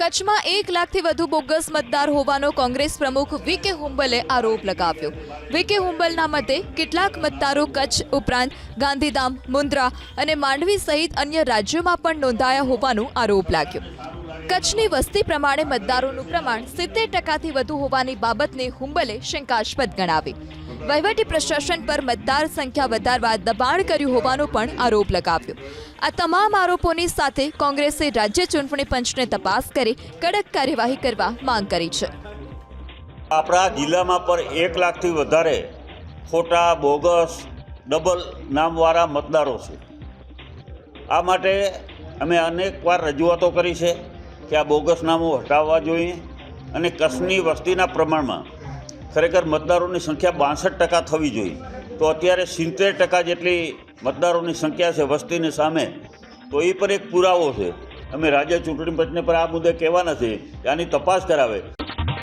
કચ્છમાં 1 લાખથી વધુ બોગસ મતદાર હોવાનો કોંગ્રેસ પ્રમુખ વીકે હુંબલે આરોપ લગાવ્યો। વીકે હુંબલના મતે કેટલાક મતદારો કચ્છ ઉપરાંત ગાંધીધામ, મુન્દ્રા અને માંડવી સહિત અન્ય રાજ્યોમાં પણ નોંધાયા હોવાનો આરોપ લાગ્યો। કચ્છની વસ્તી પ્રમાણે મતદારોનું પ્રમાણ 70%થી વધુ હોવાની બાબતને હુંબલે શંકાસ્પદ ગણાવી। વહીવટી પ્રશાસન પર મતદાર સંખ્યા વધારવા દબાણ કર્યું હોવાનો પણ આરોપ લગાવ્યો। આ તમામ આરોપોની સાથે કોંગ્રેસે રાજ્ય ચૂંટણી પંચને તપાસ કરી કડક કાર્યવાહી કરવા માંગ કરી છે। આપણા જિલ્લામાં પર 1 લાખથી વધારે ખોટા બોગસ ડબલ નામવાળા મતદારો છે। આ માટે અમે અનેકવાર રજૂઆતો કરી છે કે આ બોગસ નામો હટાવવા જોઈએ અને કચ્છની વસ્તીના પ્રમાણમાં ખરેખર મતદારોની સંખ્યા 62% થવી જોઈએ। તો અત્યારે 70% જેટલી મતદારોની સંખ્યા છે વસ્તીની સામે, તો એ પણ એક પુરાવો છે। અમે રાજ્ય ચૂંટણી પંચને પણ આ મુદ્દે કહેવાના છે કે આની તપાસ કરાવે।